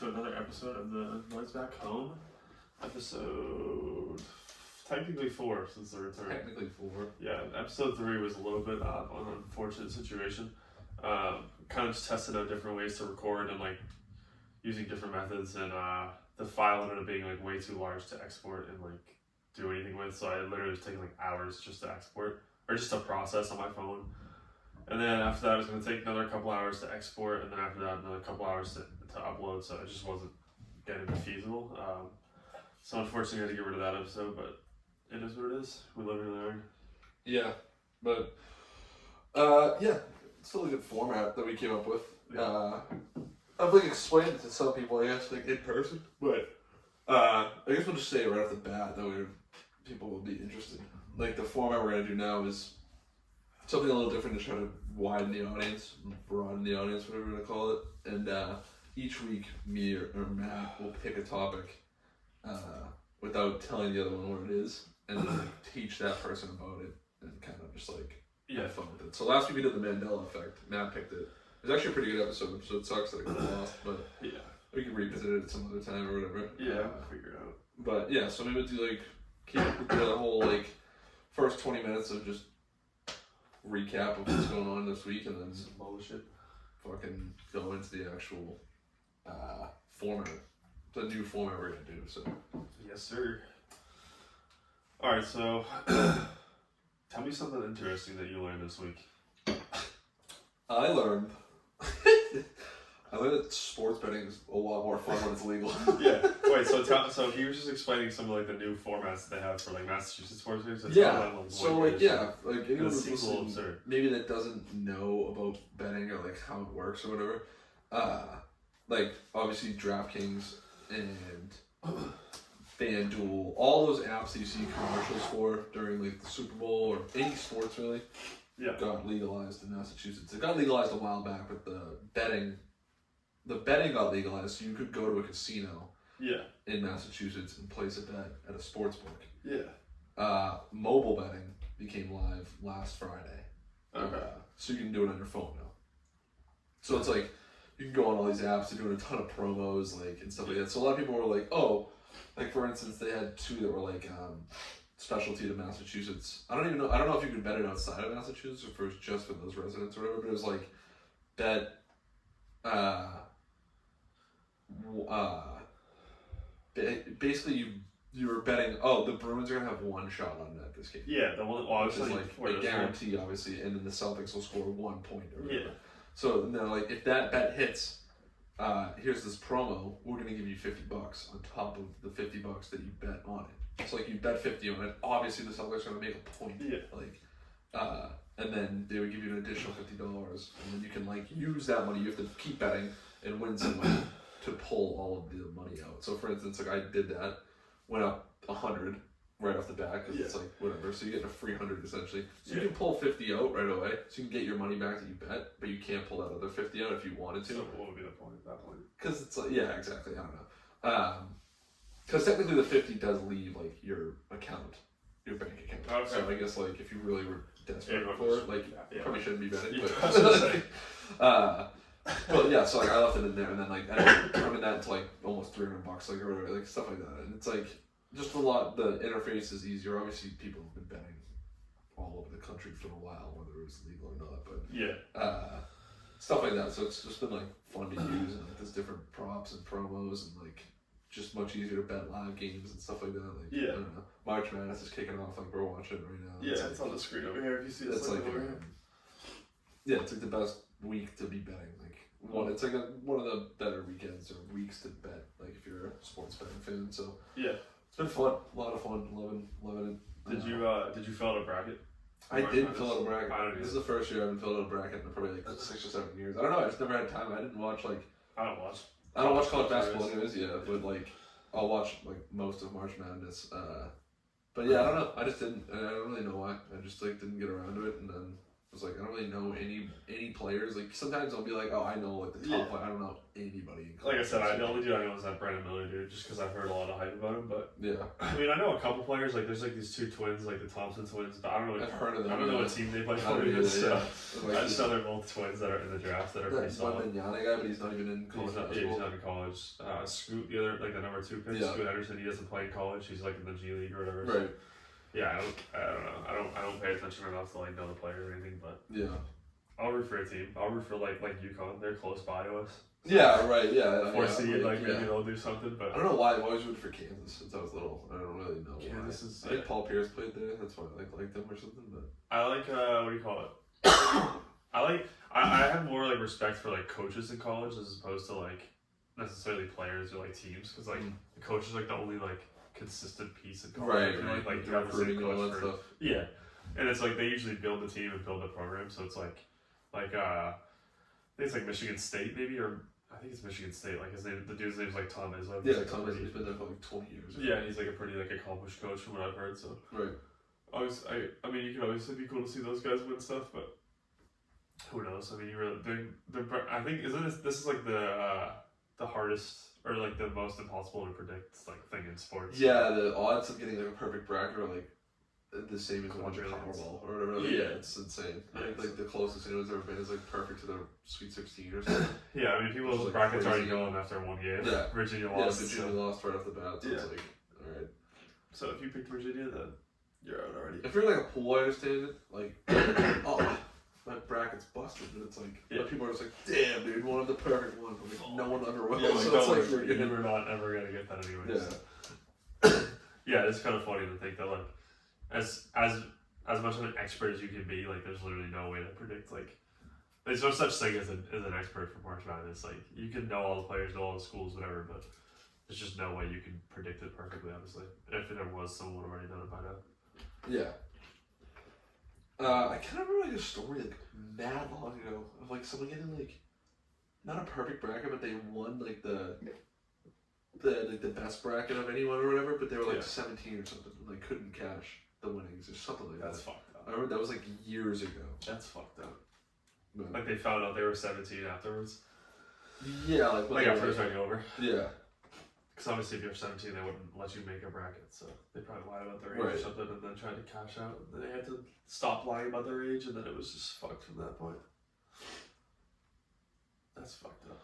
to another episode of the Noise Back Home. Episode technically 4 since the return. Technically 4. Yeah, episode 3 was a little bit of an unfortunate situation. Kind of just tested out different ways to record and like using different methods, and the file ended up being like way too large to export and like do anything with. So I literally was taking like hours just to export or just to process on my phone. And then after that, it was going to take another couple hours to export, and then after that, another couple hours to upload. So it just wasn't getting feasible. So unfortunately, I had to get rid of that episode, but it is what it is. We live and learn. Yeah, but yeah, it's still a good format that we came up with. Yeah. I've like explained it to some people, I guess, like in person, but I guess we'll just say it right off the bat that people will be interested. Like the format we're gonna do now is something a little different to try to widen the audience, broaden the audience, whatever you want to call it. And each week, me or Matt will pick a topic without telling the other one what it is, and then like, teach that person about it, and kind of just like have fun with it. So last week we did the Mandela effect. Matt picked it. It was actually a pretty good episode, so it sucks that it got lost, but Yeah. we can revisit it at some other time or whatever. Yeah, I'll figure it out. But yeah, so maybe we'll do like keep the whole like first 20 minutes of just recap of what's going on this week, and then Some bullshit. fucking go into the actual format, the new format we're gonna do. So Yes, sir. Alright, so tell me something interesting that you learned this week. I learned that sports betting is a lot more fun when it's legal. Yeah. Wait, so he was just explaining some of like the new formats that they have for like Massachusetts sports leagues. Yeah. So like like anyone That's who's a little listening, absurd. maybe that doesn't know about betting or like how it works or whatever. Like obviously DraftKings and FanDuel, all those apps that you see commercials for during like the Super Bowl or any sports really, got legalized in Massachusetts. It got legalized a while back, but the betting got legalized, so you could go to a casino in Massachusetts and place a bet at a sports book. Yeah. Mobile betting became live last Friday. Okay. So you can do it on your phone now. So it's like you can go on all these apps. They're doing a ton of promos like and stuff like that. So a lot of people were like, oh, like for instance, they had two that were like specialty to Massachusetts. I don't know if you could bet it outside of Massachusetts or if it was just for those residents or whatever. But it was like bet. Basically, you were betting. Oh, the Bruins are gonna have one shot on net this game. Yeah, the one. Well, which is like a guarantee, obviously, and then the Celtics will score 1 point or whatever. Yeah. So now, like, if that bet hits, here's this promo. We're gonna give you $50 on top of the $50 that you bet on it. So like you bet 50 on it. Obviously, the Celtics are gonna make a point. Yeah. Like, and then they would give you an additional $50, and then you can like use that money. You have to keep betting and win some money to pull all of the money out. So for instance, like I did that, went up 100 right off the bat because it's like whatever. So you get a free 100 essentially. So you can pull 50 out right away. So you can get your money back that you bet, but you can't pull that other 50 out if you wanted to. So what would be the point at that point? Because it's like exactly. I don't know. Because technically the 50 does leave like your account, your bank account. Okay. So I guess like if you really were desperate for it, like you probably shouldn't be betting. But yeah, so like I left it in there, and then like I ended up turning that into like almost $300, like or whatever, like stuff like that. And it's like just a lot. The interface is easier. Obviously, people have been betting all over the country for a while, whether it was legal or not. But stuff like that. So it's just been like fun to use, and like there's different props and promos, and like just much easier to bet live games and stuff like that. Like I don't know, March Madness is kicking off. Like we're watching it right now. Yeah, it's on the screen over here. If you see this, it's like over here. Yeah, it's like the best week to be betting. It's like one of the better weekends or weeks to bet. Like if you're a sports betting fan, so it's been fun, a lot of fun, loving it. Did you fill out a bracket? I did fill out a bracket. This is the first year I haven't filled out a bracket in probably like 6 or 7 years. I don't know. I just never had time. I didn't watch like. I don't watch college basketball anyways. Yeah, but like I'll watch like most of March Madness. But yeah, I don't know. I just didn't. And I don't really know why. I just like didn't get around to it, and then I was like, I don't really know any players. Like sometimes I'll be like, oh, I know like the top player. I don't know anybody. Like I said, the only dude I know is that Brandon Miller dude, just because I've heard a lot of hype about him. But yeah, I mean, I know a couple players. Like there's like these two twins, like the Thompson twins, but I don't know. I've heard of them. I don't know what team they play for. I just know they're both twins that are in the draft that are pretty solid. That guy, but he's not even in college. He's not in college. Scoot, the other like the number 2 pick, Scoot Henderson. He doesn't play in college. He's like in the G League or whatever. Right. So, yeah, I don't know. I don't pay attention enough to like know the player or anything, but yeah. I'll root for a team. I'll root for like UConn. They're close by to us. So yeah, right. Yeah. Foresee it, maybe they'll do something, but I don't know why I've always rooted for Kansas since I was little. I don't really know. Kansas is. I think Paul Pierce played there. That's why I like them or something. But I like what do you call it? I have more like respect for like coaches in college as opposed to like necessarily players or like teams because like the coach is like the only like consistent piece in college. Right. Like you have the same all that coach stuff. Yeah, and it's like they usually build the team and build the program, so it's like I think it's like Michigan State maybe, or I think it's Michigan State. Like his name, the dude's name's like Tom Izzo. Yeah, like Tom Izzo. He's been there for like 20 years. Yeah, and he's like a pretty like accomplished coach from what I've heard. So right. I mean, you could obviously be cool to see those guys win stuff, but who knows? I mean, you really I think this is like the hardest or like the most impossible to predict like thing in sports. Yeah, the odds of getting like a perfect bracket are like the same as one Powerball or whatever. Yeah, it's insane. I think like the closest anyone's ever been is like perfect to the Sweet 16 or something. Yeah, I mean people's like brackets already going after one game. Yeah, Virginia lost. Yeah, Virginia lost right off the bat. So it's like, all right. So if you picked Virginia, then you're out already. If you're like a pool, I understand it. Like, oh, my bracket's busted, but it's like people are just like, damn, dude, one of the perfect ones. But like, no one ever will. Yeah, so it's like you're not ever gonna get that anyway. Yeah. So. Yeah, it's kind of funny to think that like, as much of an expert as you can be, like, there's literally no way to predict. Like, there's no such thing as an expert for March Madness. Like, you can know all the players, know all the schools, whatever, but there's just no way you can predict it perfectly. Obviously, if there was, someone would have already done it by now. Yeah. I kind of remember like a story like mad long ago of like someone getting like not a perfect bracket, but they won like the best bracket of anyone or whatever, but they were like 17 or something and like couldn't cash the winnings or something like that. That's fucked up. I remember that was like years ago. That's fucked up. But, like they found out they were 17 afterwards. Yeah, like after it started over. Yeah. Because obviously if you're 17, they wouldn't let you make a bracket, so they probably lied about their age or something and then tried to cash out. And they had to stop lying about their age, and then it was just fucked from that point. That's fucked up.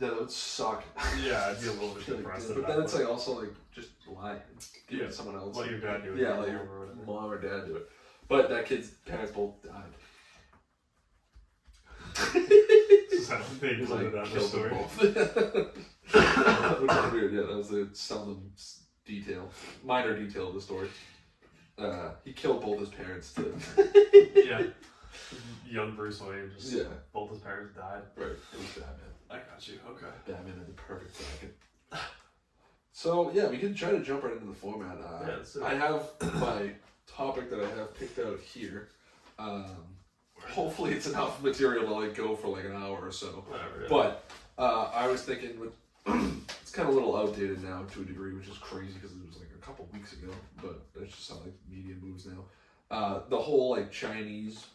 Yeah, that would suck. Yeah, I'd be a little bit depressed. But then it's like also like just lie and give it to someone else. Let your dad do it. Yeah, let your mom or dad do it. But that kid's parents both died. They included that in the story. Which is weird, yeah, that was the seldom minor detail of the story. He killed both his parents too. Yeah. Young Bruce Wayne, both his parents died. Right, it was Batman. I got you, okay. Batman had the perfect bracket. So, yeah, we can try to jump right into the format. I have my topic that I have picked out here. Hopefully it's enough material to like go for like an hour or so. Whatever, yeah. But I was thinking it's kind of a little outdated now to a degree, which is crazy because it was like a couple weeks ago. But that's just how like media moves now. The whole like Chinese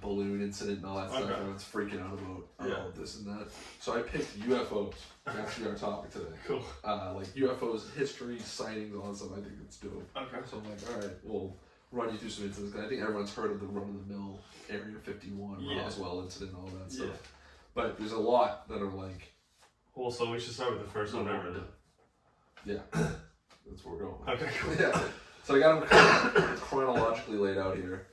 balloon incident and all that stuff. Everyone's freaking out about this and that. So I picked UFOs. That's our topic today. Cool. Like UFOs, history, sightings, all that stuff. I think it's dope. Okay. So I'm like, all right, we'll run you through some incidents. I think everyone's heard of the run-of-the-mill Area 51, Roswell incident, all that stuff. But there's a lot that are like... Well, so we should start with the first one ever then. Yeah. That's where we're going. Okay, cool. Yeah. So I got them chronologically laid out here.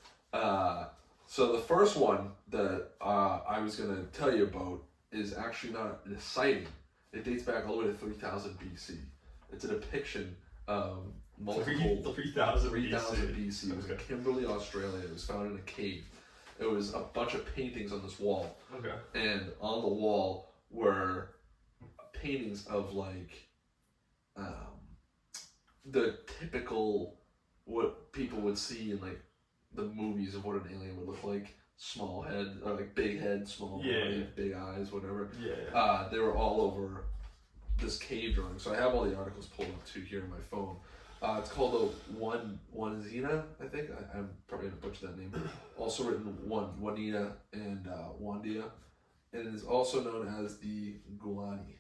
So the first one that I was going to tell you about is actually not a sighting. It dates back all the way to 3000 BC. It's a depiction of multiple... 3000 BC. It was in Kimberley, Australia. It was found in a cave. It was a bunch of paintings on this wall. Okay. And on the wall were paintings of like the typical what people would see in like the movies of what an alien would look like. Small head, or like big head, small body, big eyes, whatever. Yeah. They were all over this cave drawing. So I have all the articles pulled up too here on my phone. It's called a Wanzina, I think. I'm probably going to butcher that name. Also written Juanita and Wandia. And it is also known as the Gulani.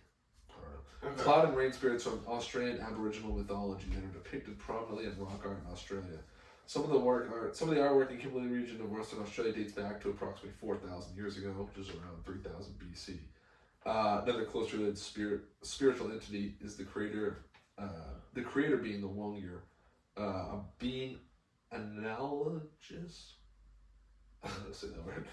Okay. Cloud and rain spirits from Australian Aboriginal mythology that are depicted prominently in rock art in Australia. Some of the artwork in Kimberley region of Western Australia dates back to approximately 4,000 years ago, which is around 3,000 BC. Another close related spiritual entity is the creator. The creator being the Wongyur, a being analogous, I don't know how to say that word,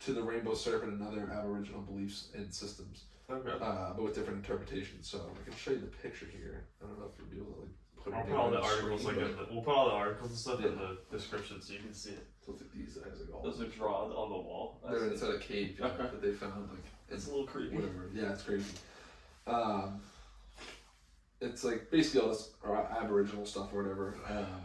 to the rainbow serpent and other Aboriginal beliefs and systems, but with different interpretations. So I can show you the picture here. I don't know if you'll be able to put it. I'll put all the articles we'll put all the articles and stuff in the description so you can see it. So it's like these guys, like all those are drawn on the wall. They're inside a cave that they found. Like it's a little creepy. Whatever. Yeah, it's crazy. It's like basically all this Aboriginal stuff or whatever.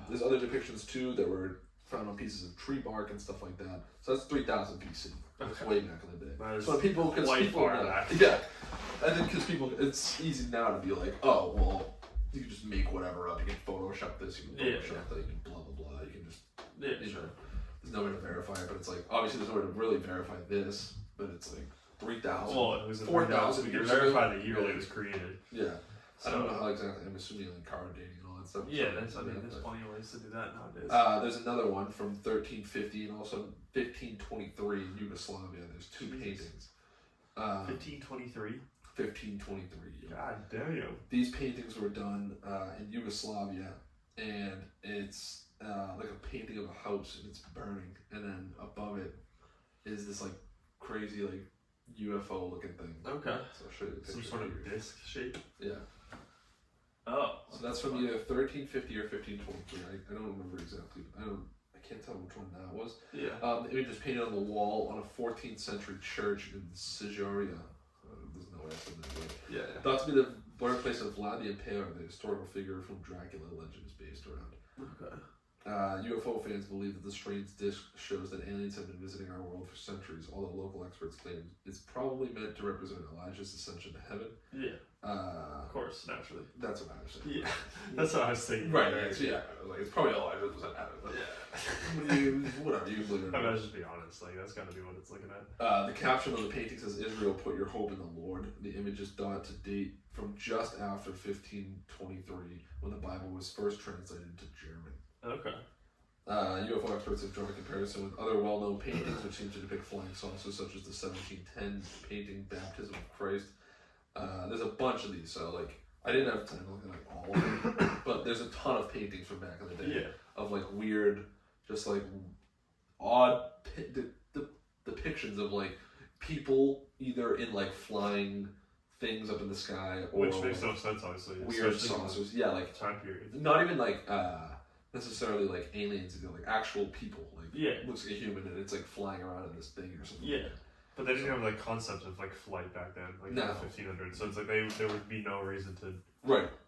There's other depictions too that were found on pieces of tree bark and stuff like that. So that's 3,000 BC. That's way back in the day. So people, because people, yeah, I think because people, it's easy now to be like, oh well, you can just make whatever up. You can Photoshop this. You can Photoshop that. You can blah blah blah. You can just you know, there's no way to verify it, but it's like obviously there's no way to really verify this, but it's like 3,000. Well, it was 4,000. We can verify the year that it was created. Yeah. So I don't know how exactly. I'm assuming like card dating and all that stuff. Yeah, there's plenty of ways to do that nowadays. There's another one from 1350 and also 1523 in Yugoslavia. There's two paintings. 1523. 1523. God damn. These paintings were done in Yugoslavia, and it's like a painting of a house and it's burning, and then above it is this like crazy like UFO looking thing. Okay. So I'll show you the picture. Some sort of disc shape. Yeah. Oh. So that's from either 1350 or 1523. I don't remember exactly. I can't tell which one that was. Yeah. The image is painted on the wall on a 14th century church in Sigiria. There's no way I said that word. Yeah. Thought to be the birthplace of Vlad the Impaler, the historical figure whom Dracula legend is based around. Okay. UFO fans believe that the strange disc shows that aliens have been visiting our world for centuries, although local experts claim it's probably meant to represent Elijah's ascension to heaven. Yeah. Of course, naturally. That's what I was saying. Yeah. That's what I was thinking. Right. Yeah. Like it's probably Elijah was in heaven. But whatever. You believe it. I mean, let's just be honest. Like that's got to be what it's looking at. The caption on the painting says, "Israel, put your hope in the Lord." The image is thought to date from just after 1523, when the Bible was first translated into German. Okay. UFO experts have drawn a comparison with other well-known paintings which seem to depict flying saucers, such as the 1710 painting Baptism of Christ. There's a bunch of these, so like I didn't have time to look at like all of them, but there's a ton of paintings from back in the day of like weird, just like odd depictions of like people either in like flying things up in the sky, or which makes no sense, obviously. Weird saucers, yeah, like time period. Not even like necessarily like aliens, like actual people. Like looks like a human and it's like flying around in this thing or something. Yeah. But they didn't have like concept of like flight back then, like in the 1500s. So it's like there would be no reason to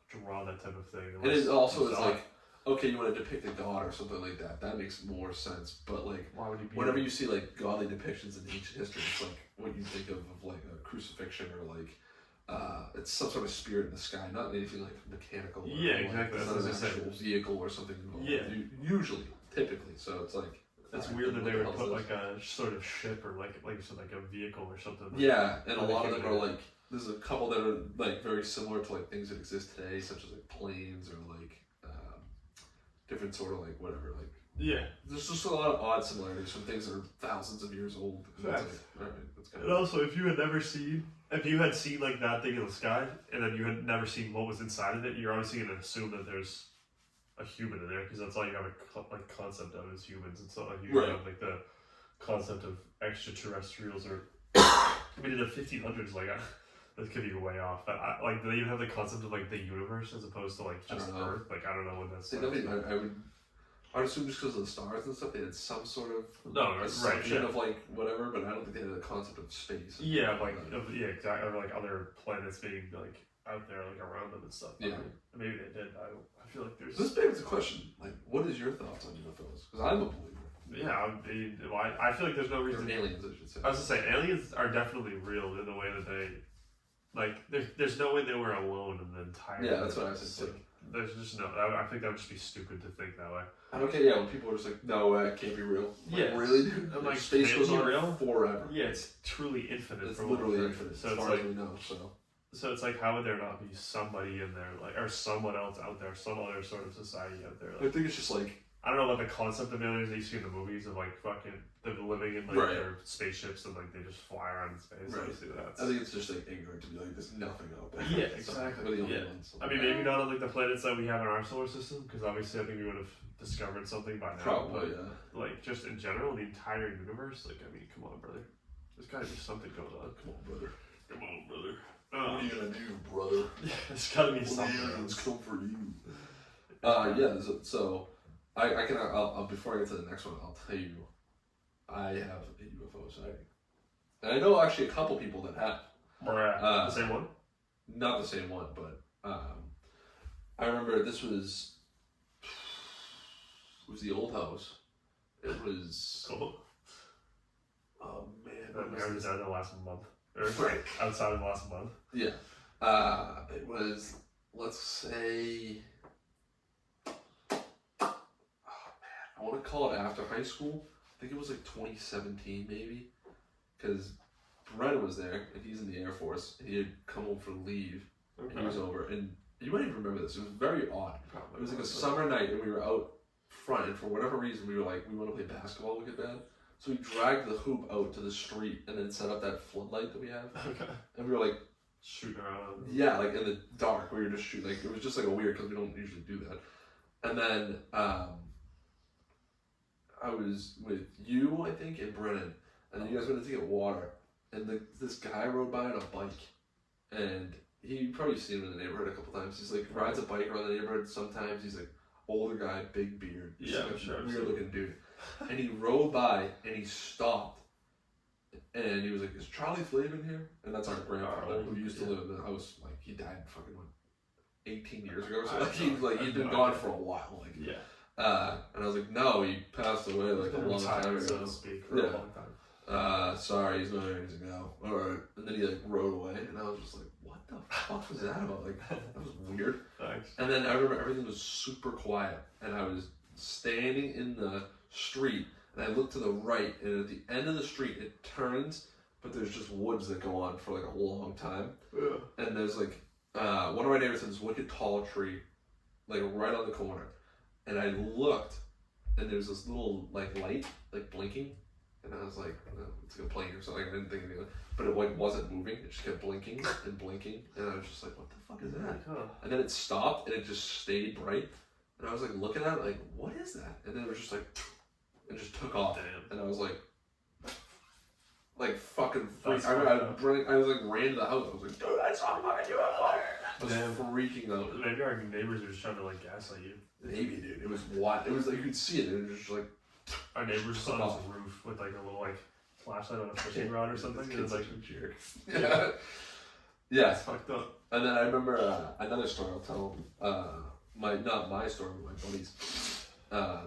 draw that type of thing. And it also is like, okay, you want to depict a god or something like that. That makes more sense. But like, why would you be whenever you see like godly depictions in ancient history, it's like what you think of like a crucifixion or like it's some sort of spirit in the sky, not anything like mechanical. Or, exactly. It's not an actual vehicle or something involved. Usually, typically. So it's like. It's weird that they would put like a sort of ship or like you said, like a vehicle or something. Like and a lot of them are like, there's a couple that are like very similar to like things that exist today, such as like planes or like different sort of like whatever. Like there's just a lot of odd similarities from things that are thousands of years old. Facts. That's kind and also, if you had seen like that thing in the sky, and then you had never seen what was inside of it, you're obviously gonna assume that there's a human in there, because that's all you have a concept of is humans. It's not like you have like the concept of extraterrestrials or I mean in the 1500s like that could be way off, but like do they even have the concept of like the universe as opposed to like just Earth? Like I don't know what that's I would assume just because of the stars and stuff they had some sort of assumption of like whatever, but I don't think they had the concept of space. Exactly, or like other planets being like out there like around them and stuff. Yeah, maybe they did. I feel like there's. This begs the question: like, what is your thoughts on UFOs? Because I'm a believer. Yeah, I feel like there's no reason. Or aliens, I should say. I was gonna say aliens are definitely real in the way that they, like, there's no way they were alone in the entire. Yeah, that's what I was saying. there's just no. I think that would just be stupid to think that way. I don't care. Yeah, when people are just like, no way, it can't be real. Yeah. Really, dude? I'm like, space goes on real? forever. Yeah, it's truly infinite. It's literally infinite. So as it's far like as we know. So it's like, how would there not be somebody in there, like, or someone else out there, some other sort of society out there? Like, I think it's just like, I don't know about the concept of aliens that you see in the movies of like fucking them living in like Right. their spaceships and like they just fly around in space. Right. Obviously, I think it's just like ignorant to be like, there's nothing out there. Yeah, So, exactly. we're the only Yeah. ones. I mean, maybe not on like the planets that we have in our solar system, because obviously I think we would have discovered something by now. Probably, but, yeah. like just in general, the entire universe. Like, I mean, come on, brother. There's gotta be something going on. Come on, brother. Come on, brother. What are you gonna do, brother? Yeah, there's gotta be When the something. aliens else. come for you. So I can I'll before I get to the next one, I'll tell you, I have a UFO sighting, and I know actually a couple people that have. The same one? Not the same one, but I remember this was the old house. It was Cool. oh man, That what marriage was died the last month. Or Right. outside of the last month. yeah, it was, let's say, I want to call it after high school. I think it was like 2017 maybe, because Brett was there and he's in the Air Force and he had come home for leave and he was over, and you might even remember this. It was very odd. Probably. It was like a summer night and we were out front, and for whatever reason we were like, we want to play basketball wicked bad. So we dragged the hoop out to the street and then set up that floodlight that we have. Okay. And we were like, Shooting around. yeah, like in the dark, we were just shooting. Like, it was just like a weird, because we don't usually do that. And then I was with you, I think, and Brennan, and then you guys went to get water, and this guy rode by on a bike, and you've probably seen him in the neighborhood a couple times. He's like rides a bike around the neighborhood. Sometimes he's like older guy, big beard. He's Yeah, like I'm sure. weird looking dude. And he rode by and he stopped, and he was like, "Is Charlie Flav in here?" And that's our grandfather who used to live in the house. Like, he died fucking 18 years ago. So he'd been gone for a while. Like, Yeah. and I was like, "No, he passed away like a long time ago." So to speak, for a long time. Sorry, he's not here to go. Alright. And then he like rode away, and I was just like, what the fuck was that about? Like, that was weird. Thanks. And then I remember everything was super quiet, and I was standing in the street, and I looked to the right, and at the end of the street it turns, but there's just woods that go on for like a long time. Yeah. And there's like one of my neighbors had this wicked tall tree, like right on the corner. And I looked, and there's this little like light, like blinking. And I was like, oh, it's like a plane or something. I didn't think anything. But it like wasn't moving. It just kept blinking and blinking. And I was just like, what the fuck is that? Huh. And then it stopped and it just stayed bright. And I was like looking at it like, what is that? And then it was just like, it just took off. Damn. And I was like fucking freak. That's I remember fucked I was like ran to the house. I was like, dude, I saw a fucking UFO. I was Damn. freaking out. Maybe our neighbors are just trying to like gaslight you. Maybe, dude. It was wild. It was like you could see it. It was just like, Our neighbor's son on his roof with like a little like flashlight on a fishing rod or something. And it's like, jerk. Yeah. Yeah. it's fucked up. And then I remember another story I'll tell. Not my story, but my buddy's.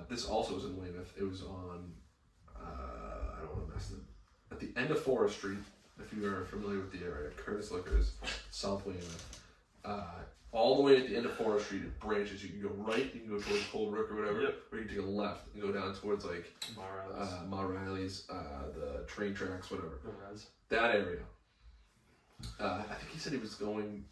This also was in Weymouth. It was on. I don't want to mess it. At the end of Forest Street, if you are familiar with the area, Curtis Liquors, South Weymouth. All the way at the end of Forest Street, it branches. You can go right, you can go towards Cold Brook or whatever, Yep. or you can take a left and go down towards like Ma Riley's, the train tracks, whatever. That area. I think he said he was going.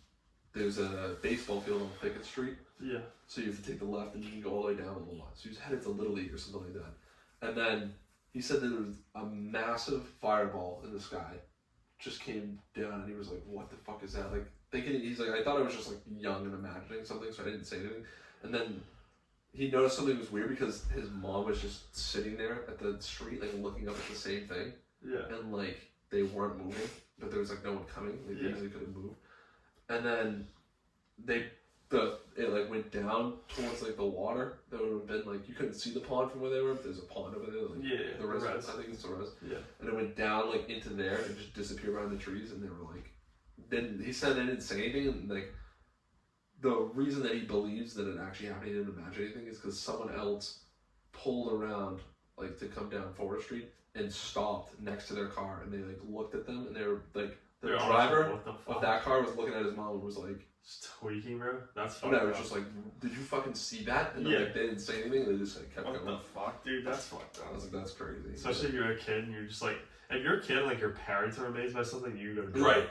There's a baseball field on Pickett Street. Yeah. So you have to take the left and you can go all the way down a little lot. So he was headed to Little League or something like that. And then he said that there was a massive fireball in the sky, just came down, and he was like, "What the fuck is that?" Like thinking, he's like, "I thought I was just like young and imagining something, so I didn't say anything." And then he noticed something was weird because his mom was just sitting there at the street, like looking up at the same thing. Yeah. And like they weren't moving, but there was like no one coming. Like they usually couldn't move. And then it like went down towards like the water. That would have been like, you couldn't see the pond from where they were, but there's a pond over there. Like, the res. I think it's the res. Yeah. And it went down like into there and just disappeared behind the trees. And they were like, then he said they didn't say anything. And like the reason that he believes that it actually happened, he didn't imagine anything, is because someone else pulled around like to come down Forest Street and stopped next to their car, and they like looked at them, and they were like the They're driver what the fuck? of that car was looking at his mom and was like, Just tweaking, bro. That's and fucked I was up. just like, did you fucking see that? And then, Yeah. like, they didn't say anything. They just like kept What going. the fuck, dude? That's fucked I up. was like, that's crazy. Especially if you're a kid and you're just like, if you're a kid, like your parents are amazed by something, you go to be Right. like,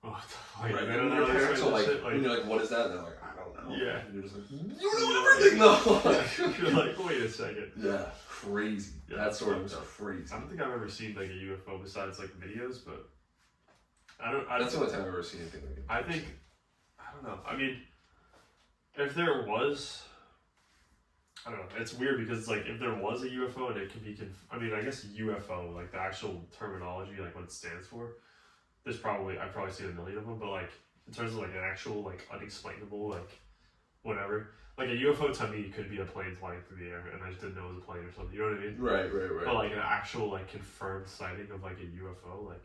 what the fuck? Right. They And don't your know parents are like, shit. when you're like, what is that? And they're like, I don't know. Yeah. And you're just like, you know everything though. You're like, wait a second. Yeah, crazy. Yeah, That that's story was fucked up. crazy. I don't think I've ever seen like a UFO besides like videos, but That's the only time I've ever seen anything like it. I think, I don't know. I mean, if there was, I don't know. It's weird because it's like if there was a UFO and it could be, I mean, I guess UFO, like the actual terminology, like what it stands for. I've probably seen a million of them, but like in terms of like an actual like unexplainable like whatever, like a UFO to me could be a plane flying through the air and I just didn't know it was a plane or something. You know what I mean? Right. But like an actual like confirmed sighting of like a UFO, like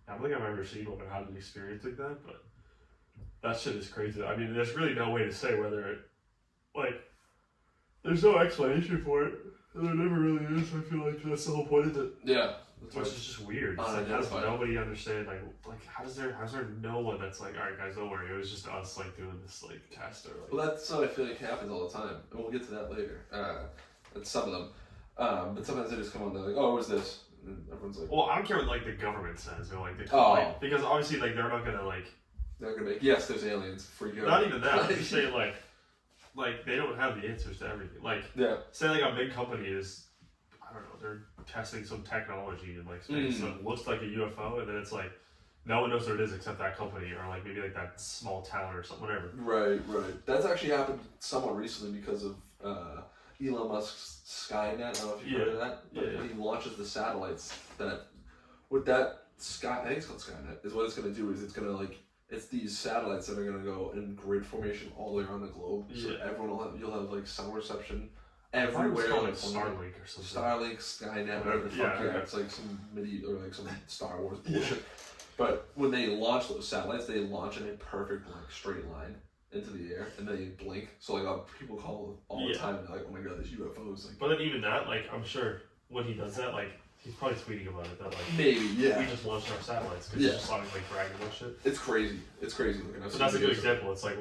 I don't think I've ever seen one or had an experience like that, but that shit is crazy. I mean, there's really no way to say whether it, like, there's no explanation for it. And there never really is. I feel like that's the whole point of it. Yeah. Which is just weird. It's like, how does nobody understand? Like, how's there no one that's like, all right, guys, don't worry. It was just us like doing this like test or like. Well, that's what I feel like happens all the time, and we'll get to that later. And some of them, but sometimes they just come on. They're like, "Oh, what's this?" And everyone's like, Well, I don't care what like the government says or like the because obviously like they're not gonna like. They're gonna make yes, there's aliens. Freak out. Not even that. I'm just saying like they don't have the answers to everything. Like say like a big company is. I don't know, they're testing some technology in like space, so it looks like a UFO, and then it's like no one knows what it is except that company, or like maybe like that small town or something, whatever. Right. That's actually happened somewhat recently because of Elon Musk's Skynet. I don't know if you've heard of that, but when he launches the satellites, that with that I think it's called Skynet, is what it's going to do is it's going to like it's these satellites that are going to go in grid formation all the way around the globe, so everyone you'll have like cell reception. Everywhere, like Starlink or something. Starlink, Skynet, whatever the fuck. It's like some or like some Star Wars bullshit. But when they launch those satellites, they launch in a perfect like straight line into the air, and then they blink. So like people call all the time, they're like, "Oh my god, there's UFOs!" Like, but then even that, like, I'm sure when he does that, like, he's probably tweeting about it. That like maybe, we just launched our satellites because he's just like bragging about shit. It's crazy. It's crazy looking. But that's a good example. It's like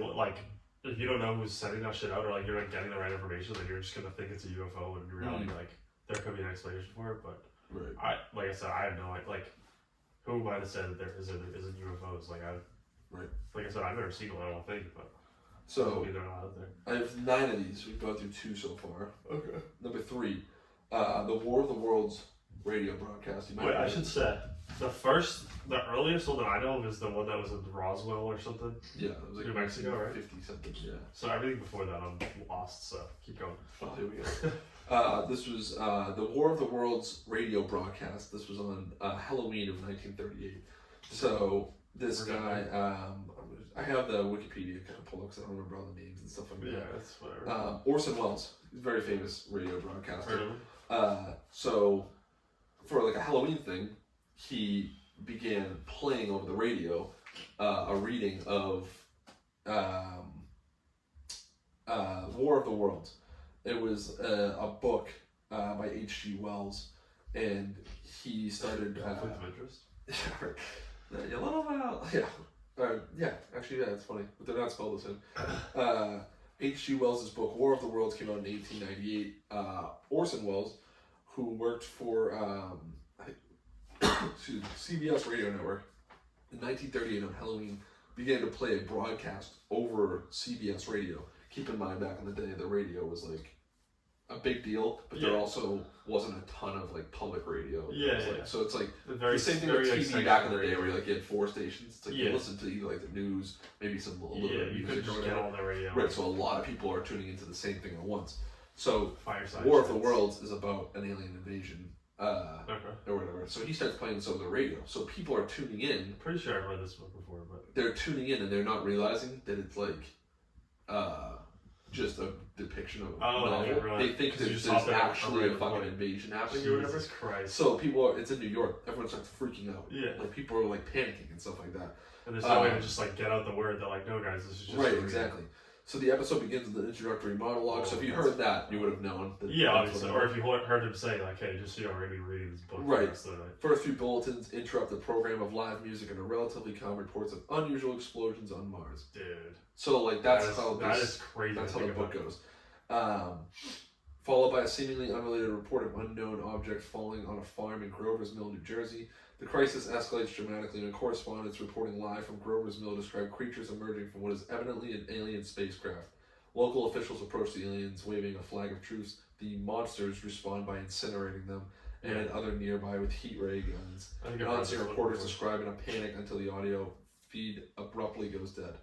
if you don't know who's sending that shit out, or like you're not getting the right information, then you're just gonna think it's a UFO, and in reality, like there could be an explanation for it. But like I said, I have no idea. Like, who might have said that there isn't UFOs? Like like I said, I've never seen one. I don't think, but so maybe they're not out there. I have 9 of these. We've gone through 2 so far. Okay. Number 3, the War of the Worlds radio broadcast. Wait, I should say the earliest one that I know of is the one that was in Roswell or something. Yeah, it was like New Mexico, right? 50 something. Yeah. So everything before that, I'm lost. So keep going. Oh, here we go. This was the War of the Worlds radio broadcast. This was on Halloween of 1938. So this guy, I have the Wikipedia kind of pulled up because I don't remember all the names and stuff like that. Yeah, that's whatever. Orson Welles, very famous radio broadcaster. Heard of him? So for like a Halloween thing, he began playing over the radio a reading of War of the Worlds. It was a book by H.G. Wells, and he started. Conflict of interest? Yeah, a little bit. Actually, it's funny, but they're not spelled the same. H.G. Wells' book War of the Worlds came out in 1898. Orson Welles, who worked for CBS Radio Network in 1938 on Halloween, began to play a broadcast over CBS Radio. Keep in mind, back in the day, the radio was like a big deal, but there also wasn't a ton of like public radio. So it's like the same thing with TV back in the day, where you had 4 stations. It's like you listen to either like the news, maybe some a little bit of music, you could just get on the radio. Right, so a lot of people are tuning into the same thing at once. So Fireside War of the Worlds is about an alien invasion, or whatever. So he starts playing this over the radio. So people are tuning in. Pretty sure I've read this book before, but they're tuning in and they're not realizing that it's like just a depiction of a novel. They think there's actually a fucking invasion happening or whatever. Jesus Christ. So people are, it's in New York, everyone starts freaking out. Yeah. Like people are like panicking and stuff like that. And there's no way to just like get out the word that like, no guys, this is just right, exactly. So the episode begins with an introductory monologue. So if you heard that, you would have known. That Obviously. Or if you heard him say, like, hey, just so you're already reading this book. Right. First few bulletins interrupt the program of live music and a relatively calm reports of unusual explosions on Mars. Dude. So, like, that is crazy. That's how the book goes. Followed by a seemingly unrelated report of unknown object falling on a farm in Grover's Mill, New Jersey. The crisis escalates dramatically, and correspondents reporting live from Grover's Mill describe creatures emerging from what is evidently an alien spacecraft. Local officials approach the aliens, waving a flag of truce. The monsters respond by incinerating them, and other nearby with heat ray guns. On-scene reporters describe in a panic until the audio feed abruptly goes dead.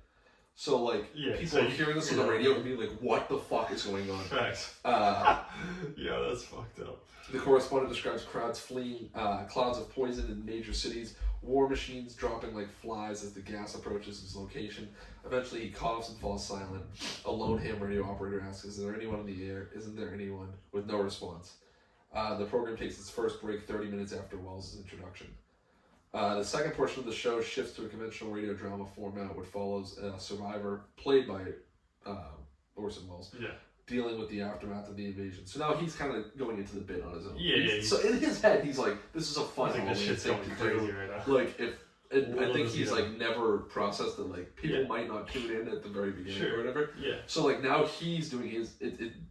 So, like, people hearing this on the radio and being like, what the fuck is going on? Facts. Yeah, that's fucked up. The correspondent describes crowds fleeing clouds of poison in major cities, war machines dropping like flies as the gas approaches his location. Eventually, he coughs and falls silent. A lone ham radio operator asks, is there anyone in the air? Isn't there anyone? With no response. The program takes its first break 30 minutes after Wells' introduction. The second portion of the show shifts to a conventional radio drama format, which follows a survivor, played by Orson Welles, dealing with the aftermath of the invasion. So now he's kind of going into the bit on his own. So in his head, he's like, this is a fun thing to do. Right now. Like, I think he's like never processed that like people might not tune in at the very beginning or whatever. So like now he's doing his,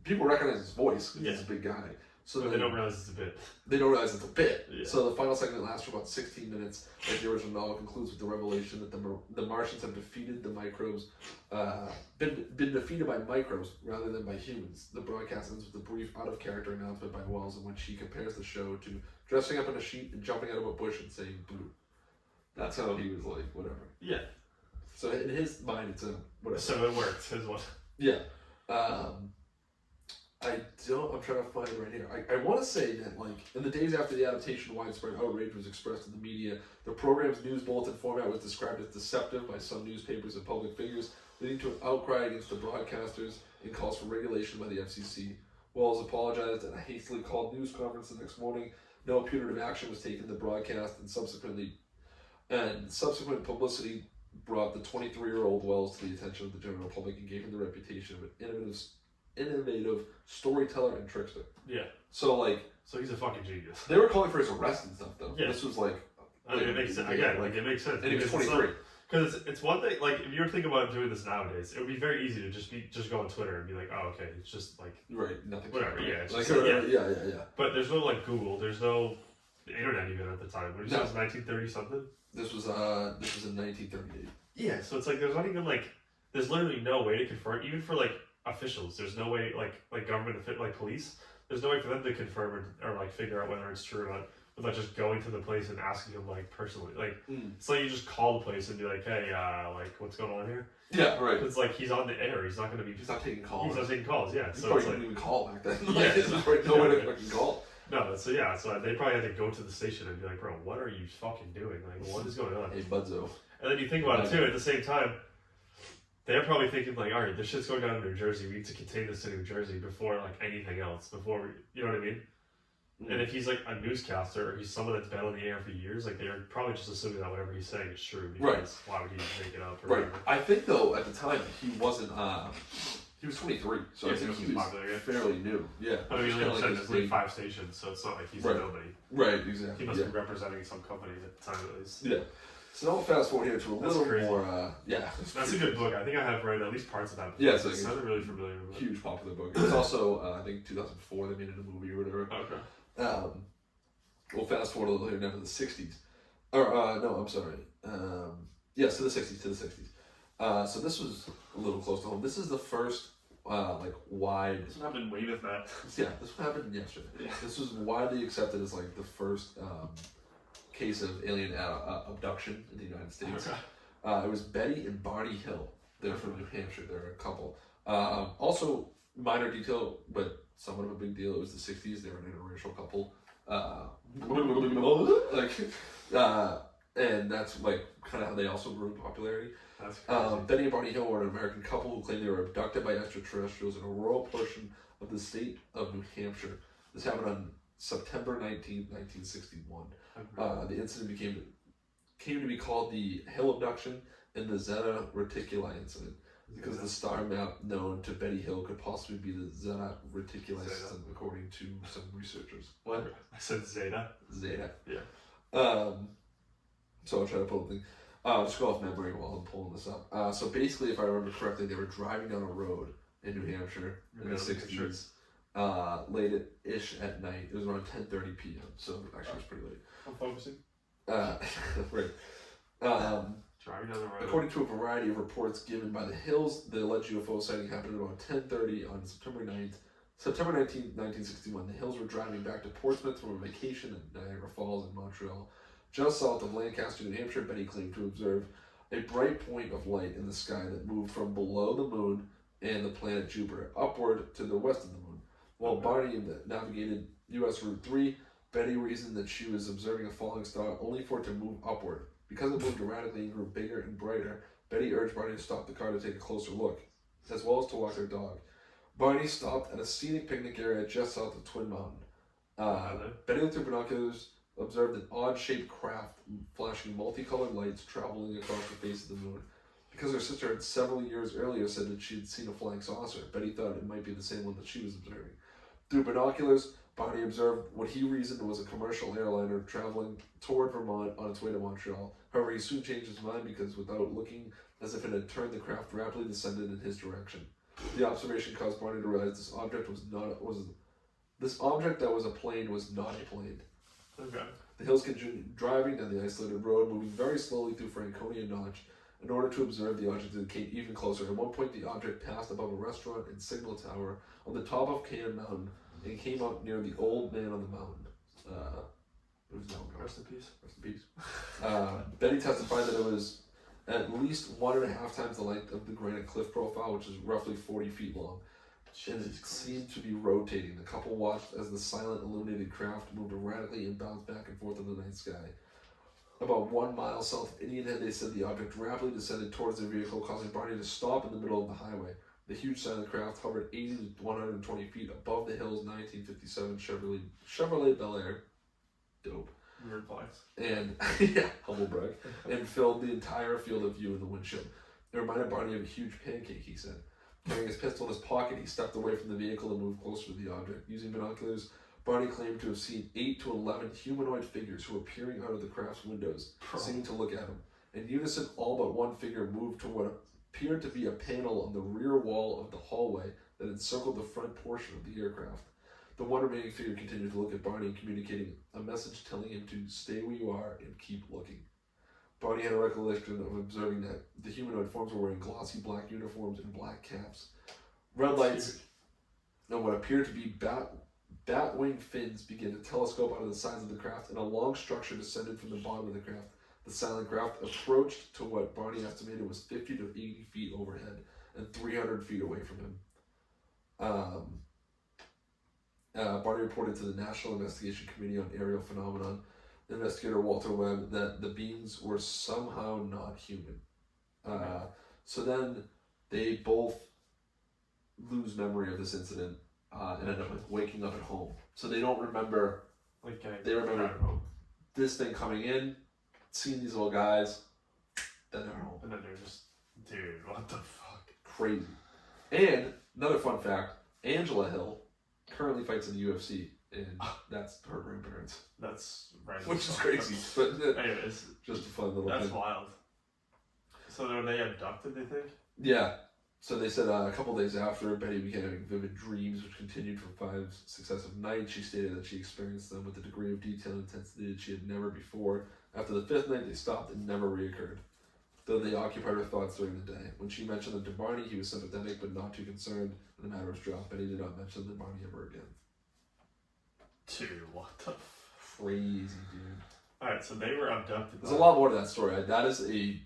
people recognize his voice because he's a big guy. So they don't realize it's a bit. They don't realize it's a bit. So the final segment lasts for about 16 minutes. Like the original novel concludes with the revelation that the Martians have defeated the microbes, been defeated by microbes rather than by humans. The broadcast ends with a brief out-of-character announcement by Wells in which he compares the show to dressing up in a sheet and jumping out of a bush and saying boo. That's how he was like, whatever. Yeah. So in his mind, it's a whatever. So it worked, is what. Yeah. I'm trying to find it right here. I want to say that, like, in the days after the adaptation, widespread outrage was expressed in the media. The program's news bulletin format was described as deceptive by some newspapers and public figures, leading to an outcry against the broadcasters and calls for regulation by the FCC. Wells apologized at a hastily called news conference the next morning. No punitive action was taken to the broadcast, and subsequent publicity brought the 23-year-old Wells to the attention of the general public and gave him the reputation of an innovative storyteller and trickster. Yeah. So he's a fucking genius. They were calling for his arrest and stuff though. Yeah. This was like it makes sense. Again, it makes sense. And he was 23. Because it's one thing, like, if you were thinking about doing this nowadays, it would be very easy to just go on Twitter and be like, oh, okay, it's just like nothing. Whatever, it's like, just, yeah. But there's no like Google, there's no internet even at the time. What did you say, it was 1930 something? This was in 1938. Yeah, so it's like there's not even like there's literally no way to confirm, even for like officials. There's no way like government like police. There's no way for them to confirm or like figure out whether it's true or not without just going to the place and asking them like personally. Like it's like you just call the place and be like, hey, like what's going on here? Yeah, right. It's like he's on the air. He's not going to be. He's not taking calls. He's not taking calls. Yeah. He so probably it's didn't even call back then. Yeah. There's no way to fucking call. No, so they probably had to go to the station and be like, bro, what are you fucking doing? Like, what is going on? Hey, Budzo. And then you think about it too, at the same time, they're probably thinking like, all right, this shit's going down in New Jersey. We need to contain this in New Jersey before like anything else. Before we, you know what I mean? And if he's like a newscaster or he's someone that's been on the air for years, like they're probably just assuming that whatever he's saying is true. Because why would he make it up? Or whatever. I think though at the time he wasn't. He was 23, so I think he was fairly new. Yeah. I mean, like there's like 5 stations, so it's not like he's a nobody. Right, exactly. He must be representing some company at the time at least. Yeah. So now we'll fast forward here to a little more. That's a good book. I think I have read at least parts of that book. Yeah, so it sounded really familiar. Huge popular book. It's also I think 2004 they made it a movie or whatever. Okay. We'll fast forward a little here now to the 60s. Or no, I'm sorry. Yes, to the 60s. So this was a little close to home. This is the first like wide. This one happened way with that. Yeah, this one happened yesterday. Yeah. This was widely accepted as like the first case of alien abduction in the United States. Okay. It was Betty and Barney Hill. They're from New Hampshire. They're a couple. Also, minor detail, but somewhat of a big deal. It was the 60s. They were an interracial couple. And that's like kind of how they also grew in popularity. That's crazy. Betty and Barney Hill were an American couple who claimed they were abducted by extraterrestrials in a rural portion of the state of New Hampshire. This happened on September 19, 1961. The incident came to be called the Hill abduction and the Zeta Reticuli incident. because the star map known to Betty Hill could possibly be the Zeta Reticuli system, according to some researchers. What? I said Zeta. Zeta. Yeah. So I'll try to pull the thing. Just go off memory while I'm pulling this up. So basically, if I remember correctly, they were driving down a road in New Hampshire in the 60s, late-ish at night. It was around 10:30 p.m. So actually, it was pretty late. I'm focusing. Right. Driving down the road. According to a variety of reports given by the Hills, the alleged UFO sighting happened at around 10:30 on September 19th, 1961. The Hills were driving back to Portsmouth from a vacation at Niagara Falls in Montreal. Just south of Lancaster, New Hampshire, Betty claimed to observe a bright point of light in the sky that moved from below the moon and the planet Jupiter upward to the west of the moon. While Barney navigated US Route 3, Betty reasoned that she was observing a falling star only for it to move upward. Because it moved erratically and grew bigger and brighter, Betty urged Barney to stop the car to take a closer look, as well as to walk their dog. Barney stopped at a scenic picnic area just south of Twin Mountain. Betty looked through binoculars, observed an odd-shaped craft flashing multicolored lights traveling across the face of the moon. Because her sister had several years earlier said that she had seen a flying saucer, Betty thought it might be the same one that she was observing. Through binoculars, Barney observed what he reasoned was a commercial airliner traveling toward Vermont on its way to Montreal. However, he soon changed his mind because, without looking as if it had turned, the craft rapidly descended in his direction. The observation caused Barney to realize this object that was a plane was not a plane. Okay. The Hills continued driving down the isolated road, moving very slowly through Franconia Notch in order to observe the object as it came even closer. At one point, the object passed above a restaurant and signal tower on the top of Cannon Mountain and came up near the old man on the mountain. Rest in peace. Rest in peace. Betty testified that it was at least 1.5 times the length of the granite cliff profile, which is roughly 40 feet long. And it seemed to be rotating. The couple watched as the silent illuminated craft moved erratically and bounced back and forth in the night sky. About 1 mile south of Indian Head, they said the object rapidly descended towards their vehicle, causing Barney to stop in the middle of the highway. The huge silent craft hovered 80 to 120 feet above the Hills' 1957 Chevrolet Bel Air. Dope. Weird flex. And, yeah, humble brag. And filled the entire field of view in the windshield. It reminded Barney of a huge pancake, he said. Carrying his pistol in his pocket, he stepped away from the vehicle and moved closer to the object. Using binoculars, Barney claimed to have seen 8 to 11 humanoid figures who were peering out of the craft's windows, seeming to look at him. In unison, all but one figure moved to what appeared to be a panel on the rear wall of the hallway that encircled the front portion of the aircraft. The one remaining figure continued to look at Barney, communicating a message telling him to stay where you are and keep looking. Barney had a recollection of observing that the humanoid forms were wearing glossy black uniforms and black caps. Red lights and what appeared to be bat-wing fins began to telescope out of the sides of the craft, and a long structure descended from the bottom of the craft. The silent craft approached to what Barney estimated was 50 to 80 feet overhead and 300 feet away from him. Barney reported to the National Investigation Committee on Aerial Phenomenon, investigator Walter Webb, that the beings were somehow not human. So then they both lose memory of this incident and end up waking up at home. So they don't remember. They remember this thing coming in, seeing these little guys, then they're home. And then they're just, dude, what the fuck? Crazy. And another fun fact: Angela Hill currently fights in the UFC, and that's her grandparents. That's right. Which is crazy, but anyways, just a fun little that's thing. wild. So were they abducted, they think? Yeah. So they said a couple days after, Betty began having vivid dreams, which continued for 5 successive nights. She stated that she experienced them with a degree of detail and intensity that she had never before. After the 5th night, they stopped and never reoccurred, though they occupied her thoughts during the day. When she mentioned them to Barney, he was sympathetic but not too concerned, and the matter was dropped. Betty did not mention them to Barney ever again. Dude, what the crazy, dude. Alright, so they were abducted. There's a lot more to that story. That is a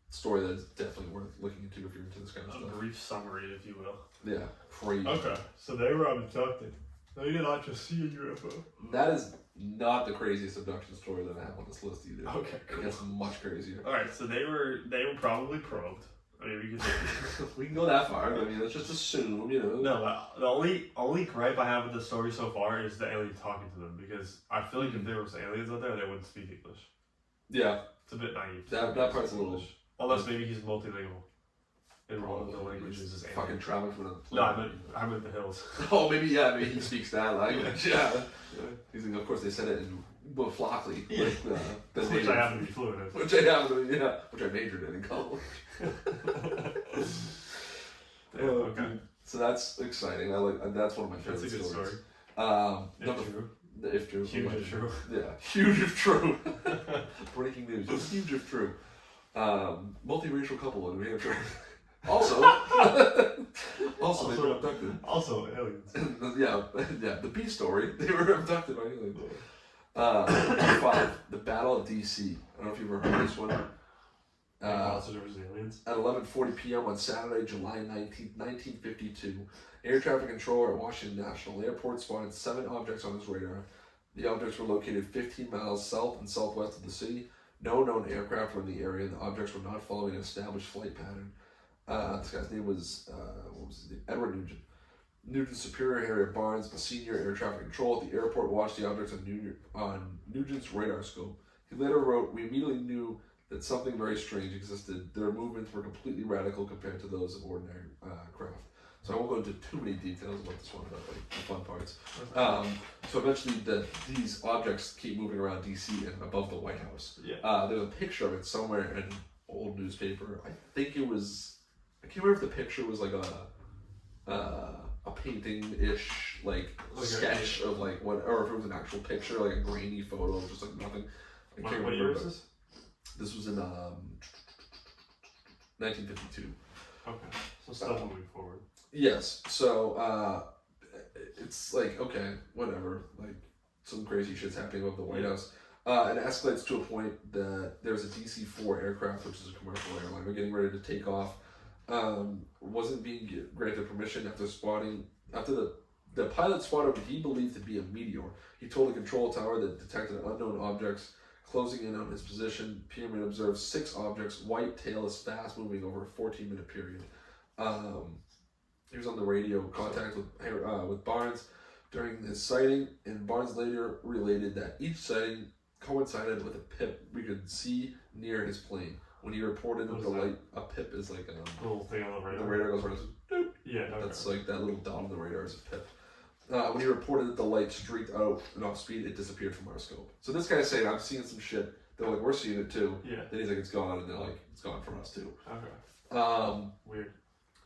story that is definitely worth looking into if you're into this kind of stuff. A brief summary, if you will. Yeah, crazy. Okay, so they were abducted. They did not just see a UFO. That is not the craziest abduction story that I have on this list either. Okay, cool. It gets much crazier. Alright, so they were probably probed. I mean, we can go that far. I mean, let's just assume, you know. No, the only gripe I have with the story so far is the alien talking to them, because I feel like if there was aliens out there, they wouldn't speak English. Yeah. It's a bit naive. That part's a little... Unless maybe he's multilingual. in one of the languages is fucking alien. traveling from another No, planet. I meant the hills. Oh, maybe he speaks that language. Yeah. He's like, of course they said it in Flockley. Yeah. Like, Which I happen to be fluent in. Which I majored in college. Okay. So that's exciting. That's one of my favorite That's a good stories. story. If true. If true. Huge if true. Yeah, huge if true. Breaking news. Huge if true. Multiracial couple in New Hampshire. Also, they were abducted. Also, aliens. yeah, the B story. They were abducted by aliens. Number 5, the Battle of D.C. I don't know if you've ever heard of this one. Monsters versus aliens. At 11:40 p.m. on Saturday, July 19th, 1952, air traffic controller at Washington National Airport spotted 7 objects on his radar. The objects were located 15 miles south and southwest of the city. No known aircraft were in the area, and the objects were not following an established flight pattern. This guy's name was, what was his name? Edward Nugent. Nugent's superior, Harriet Barnes, a senior air traffic control at the airport, watched the objects on Nugent's radar scope. He later wrote, "We immediately knew that something very strange existed. Their movements were completely radical compared to those of ordinary craft." So I won't go into too many details about this one, but like the fun parts. So eventually, these objects keep moving around D.C. and above the White House. Yeah. There's a picture of it somewhere in an old newspaper. I think it was. I can't remember if the picture was like a painting-ish like sketch of like what, or if it was an actual picture, like a grainy photo of just like nothing. I can't What year is this? This was in 1952. Okay, so still moving forward. Yes, so it's like, okay, whatever, like some crazy shit's happening above the White House. It escalates to a point that there's a DC-4 aircraft, which is a commercial airline, we're getting ready to take off. Wasn't being granted permission after the pilot spotted what he believed to be a meteor. He told the control tower that detected unknown objects closing in on his position. Peterman observed 6 objects, white, tailless, fast moving over a 14-minute period. He was on the radio contact with Barnes during this sighting, and Barnes later related that each sighting coincided with a pip we could see near his plane. When he reported that the light, a pip is like a little thing on the radar. The radar goes right. Doop. Yeah, okay. That's like that little dot on the radar is a pip. When he reported that the light streaked out and off speed, it disappeared from our scope. So this guy's saying, "I'm seeing some shit." They're like, "We're seeing it too." Yeah. Then he's like, "It's gone," and they're like, "It's gone from us too." Okay. Weird.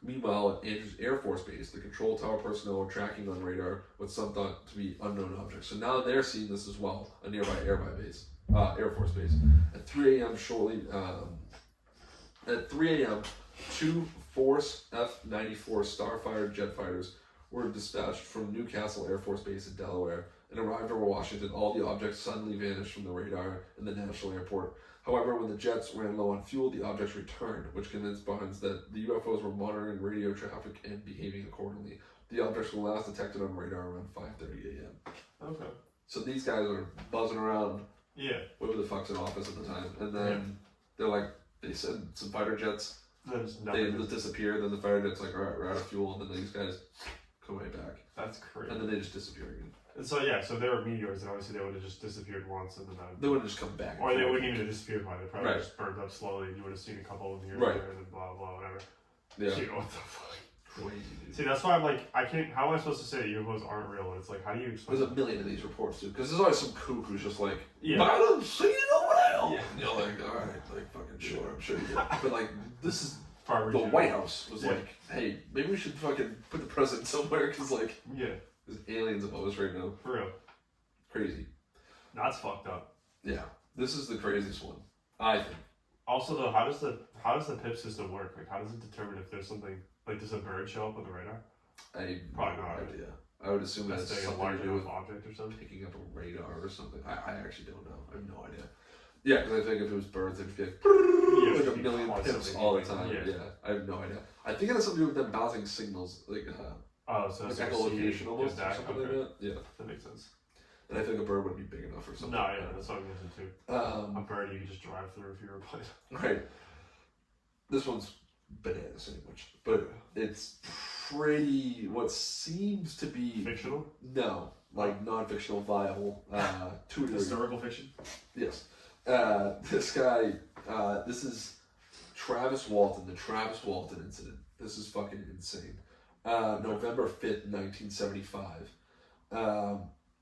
Meanwhile, at Andrews Air Force Base, the control tower personnel were tracking on radar what some thought to be unknown objects. So now they're seeing this as well, a nearby Air Force Base. At 3 a.m. At 3 a.m., 2 Force F-94 Starfighter jet fighters were dispatched from Newcastle Air Force Base in Delaware and arrived over Washington. All the objects suddenly vanished from the radar in the National Airport. However, when the jets ran low on fuel, the objects returned, which convinced Barnes that the UFOs were monitoring radio traffic and behaving accordingly. The objects were last detected on radar around 5:30 a.m. Okay. So these guys are buzzing around. Yeah. Whatever the fuck's in office at the time, and then they're like, they send some fighter jets. They just disappear. Then the fighter jets like, all right, we're out of fuel, and then these guys come right back. That's crazy. And then they just disappear again. And so so they were meteors, and obviously they would have just disappeared once, and then they would have just come back. Or they wouldn't even have disappeared. Probably they probably just burned up slowly, and you would have seen a couple of them here and there, and then blah blah whatever. Yeah. Dude, what the fuck? Crazy, dude. See, that's why I'm like, I can't. How am I supposed to say that UFOs aren't real? It's like, how do you explain? There's a million of these reports too, because there's always some kook who's just like, yeah, I don't see it over there. Yeah. And you're like, all right, like fucking sure, I'm sure you did. But like, this is Farmer the Jim. White House was like, hey, maybe we should fucking put the president somewhere, because like, there's aliens above us right now. For real. Crazy. That's fucked up. Yeah, this is the craziest one, I think. Also, though, how does the PIP system work? Like, how does it determine if there's something? Like, does a bird show up on the radar? Probably not. Idea. I would assume that's something to do with object or something. Picking up a radar or something. I actually don't know. I have no idea. Yeah, because I think if it was birds, it'd be like a million pips all the time. Yeah, I have no idea. I think it has something to do with them bouncing signals, like so like echolocation almost, or something like that. Yeah, that makes sense. And I think a bird wouldn't be big enough or something. No, yeah, that's what I'm thinking too. A bird you can just drive through if you're a plane. Right. This one's banana sandwich, but it's pretty. What seems to be fictional? No, like non-fictional, viable. Historical fiction. Yes. This guy. This is Travis Walton, the Travis Walton incident. This is fucking insane. November 5th, 1975.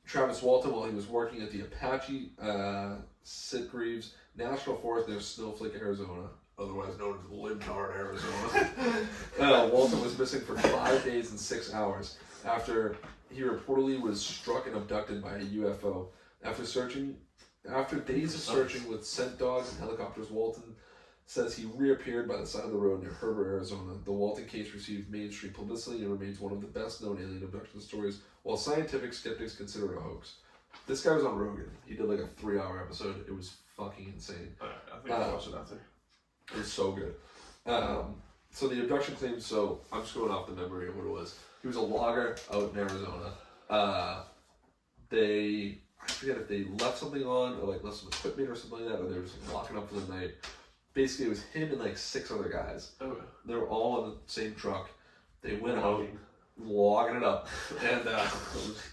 Travis Walton, while he was working at the Apache Sitgreaves National Forest near Snowflake, Arizona, otherwise known as Lintard, Arizona, Walton was missing for 5 days and 6 hours after he reportedly was struck and abducted by a UFO. After days of searching with scent dogs and helicopters, Walton says he reappeared by the side of the road near Herbert, Arizona. The Walton case received mainstream publicity and remains one of the best-known alien abduction stories, while scientific skeptics consider it a hoax. This guy was on Rogan. He did like a 3-hour episode. It was fucking insane. I think I'll watch it after. It was so good. So the abduction claims, so I'm just going off the memory of what it was. He was a logger out in Arizona. I forget if they left something on or like left some equipment or something like that, or they were just like, locking up for the night. Basically, it was him and like 6 other guys. Okay. They were all on the same truck. They went out, logging it up, and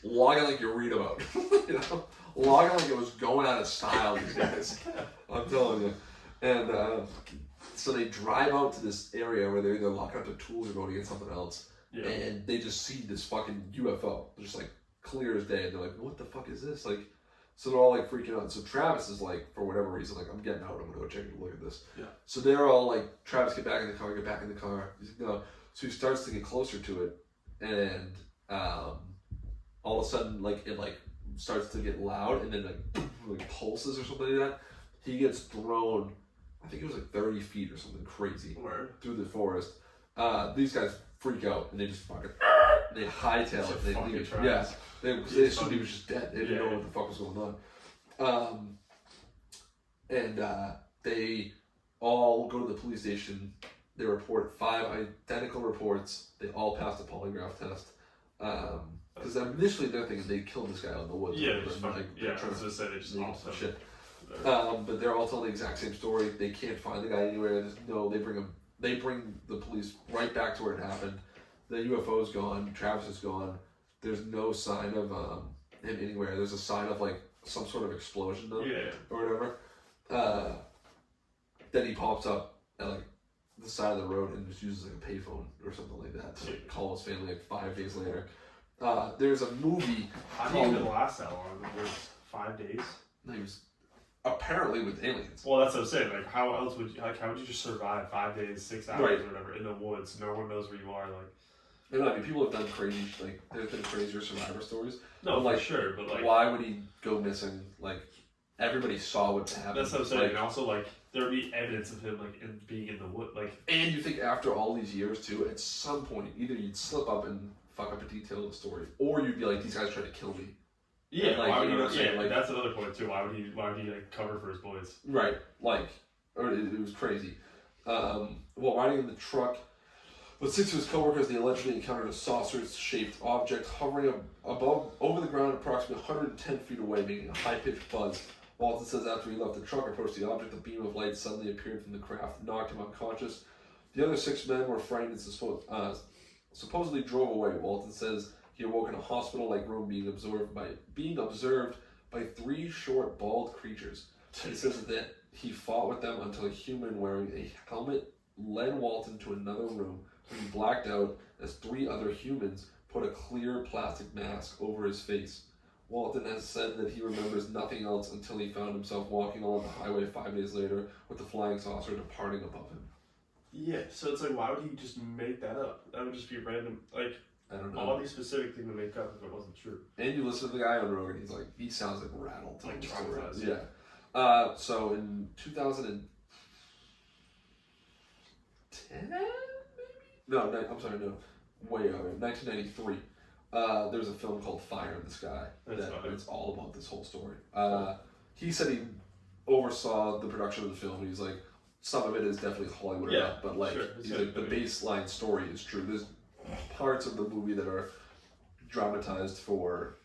logging like you read about, you know, logging like it was going out of style. These guys, I'm telling you. And so they drive out to this area where they're either locking up their tools or going to get something else, and they just see this fucking UFO, just like clear as day. And they're like, "What the fuck is this?" Like. So they're all like freaking out. So Travis is like, for whatever reason, like, I'm getting out. I'm gonna go check and look at this. Yeah. So they're all like, Travis, get back in the car. Get back in the car. He's like, no. So he starts to get closer to it, and all of a sudden, like it like starts to get loud, and then like pulses or something like that. He gets thrown. I think it was like 30 feet or something crazy through the forest. These guys freak out and they just fucking they hightail it. They leave. Yeah. They assumed he was just dead. They didn't know what the fuck was going on. And they all go to the police station. They report 5 identical reports. They all passed a polygraph test. Because initially they're thinking they killed this guy out in the woods. Yeah, shit. But they're all telling the exact same story. They can't find the guy anywhere. They bring the police right back to where it happened. The UFO's gone. Travis is gone. There's no sign of him anywhere. There's a sign of like some sort of explosion though, or whatever. Then he pops up at like the side of the road and just uses like a payphone or something like that to like, call his family like 5 days later. There's a movie. How do you even last that long? It was 5 days. No, he was apparently with aliens. Well, that's what I'm saying. Like, how else would you? Like, how would you just survive 5 days, 6 hours, or whatever in the woods? No one knows where you are. Like. You know, I mean, people have done crazy, like, there's been crazier survivor stories. No, like, sure, but like... Why would he go missing? Like, everybody saw what happened. That's what I'm saying, like, and also, like, there'd be evidence of him, like, being in the wood, like... And you think after all these years, too, at some point, either you'd slip up and fuck up a detail of the story, or you'd be like, these guys tried to kill me. Yeah, and, like, why would you know he, like, that's another point, too. Why would he, like, cover for his boys? Right, like, or it was crazy. While riding in the truck... With 6 of his coworkers, they allegedly encountered a saucer-shaped object hovering over the ground approximately 110 feet away, making a high-pitched buzz. Walton says after he left the truck, approached the object, a beam of light suddenly appeared from the craft and knocked him unconscious. The other 6 men were frightened and supposedly drove away. Walton says he awoke in a hospital-like room being observed by 3 short, bald creatures. He says that he fought with them until a human wearing a helmet led Walton to another room. He blacked out as 3 other humans put a clear plastic mask over his face. Walton has said that he remembers nothing else until he found himself walking along the highway 5 days later with the flying saucer departing above him. Yeah, so it's like, why would he just make that up? That would just be random, like, I don't know. All these specific things to make up if it wasn't true. And you listen to the guy on Rogan, he's like, he sounds like rattled. Like traumatized. Yeah. So in 2010, No, I'm sorry, no. Way earlier, 1993. There was a film called Fire in the Sky. It's all about this whole story. He said he oversaw the production of the film, and he's like, some of it is definitely Hollywood enough, but like, he's like, the baseline story is true. There's parts of the movie that are dramatized for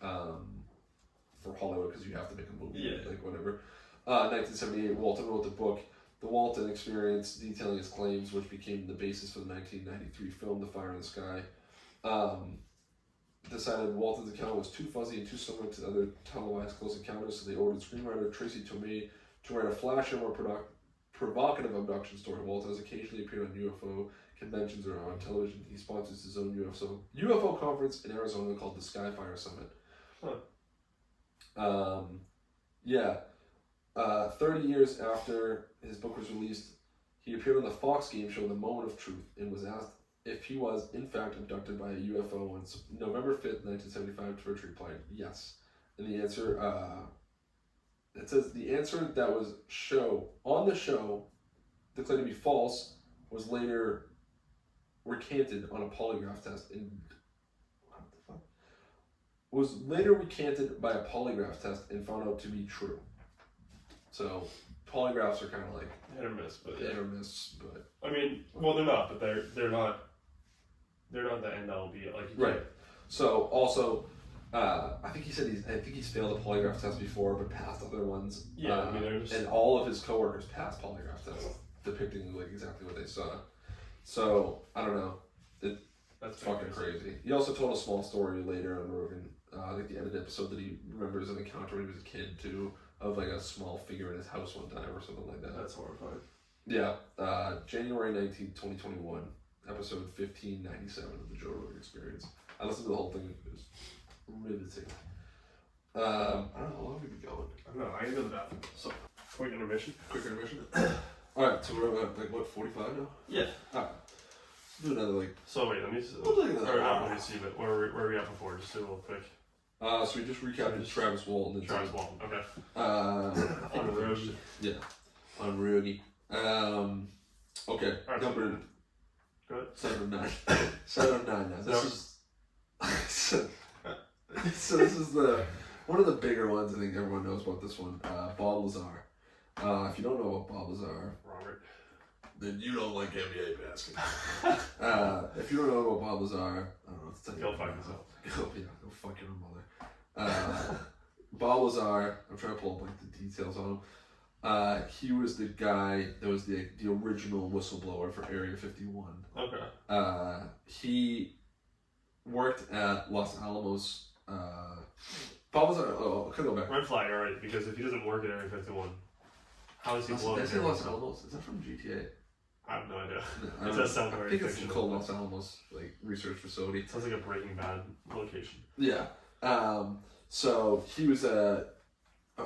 Hollywood because you have to make a movie, like whatever. 1978, Walton wrote the book The Walton Experience, detailing his claims, which became the basis for the 1993 film The Fire in the Sky. Decided Walton's account was too fuzzy and too similar to other televised close encounters, so they ordered screenwriter Tracy Tomei to write a flash and more provocative abduction story. Walt has occasionally appeared on UFO conventions or on television. He sponsors his own UFO conference in Arizona called the Skyfire Summit. Huh. 30 years after his book was released, he appeared on the Fox game show The Moment of Truth and was asked if he was, in fact, abducted by a UFO on November 5th, 1975, to which he replied, yes. And the answer, it says the answer that was on the show declared to be false was later recanted on a polygraph test was later recanted by a polygraph test and found out to be true. So polygraphs are kind of like hit or miss, but I mean, well, they're not, but they're not the end all be like right. So also, I think he said he's failed a polygraph test before, but passed other ones. Yeah, I mean, and all of his coworkers passed polygraph tests depicting like exactly what they saw. So I don't know. That's fucking crazy. He also told a small story later on Rogan. I think the end of the episode that he remembers an encounter when he was a kid too, of like a small figure in his house one time or something like that. That's horrifying. Yeah. January 19th, 2021, episode 1597 of the Joe Rogan Experience. I listened to the whole thing. It was riveting. I don't know how long we've been going. I don't know. I can go to the bathroom. So, quick intermission. Alright, so we're at like what, 45 now? Yeah. Alright. Do another like. So wait, let me see. We'll take another. Let me see, but where were we at before? Just do a little quick. So we just recapped Travis Walton. Travis Walton, okay. On Rogue. Yeah. On Rogue. Okay. Right, number. Go ahead. 709. 709 now. This is. So this is one of the bigger ones. I think everyone knows about this one. Bob Lazar. If you don't know about Bob Lazar, Robert, then you don't like NBA basketball. If you don't know about Bob Lazar, I don't know. It's go fuck yourself. Go fuck your mother. Bob Lazar. I'm trying to pull up like the details on him. He was the guy that was the original whistleblower for Area 51. Okay. He worked at Los Alamos. Bob Lazar. Oh, I could go back. Red flag, alright, because if he doesn't work at Area 51, how is he blowing? Did I say Los Alamos? Is that from GTA? I have no idea. No, It does sound very I think it's fictional. called Los Alamos, like research facility. Sounds like a Breaking Bad location. Yeah. So he was a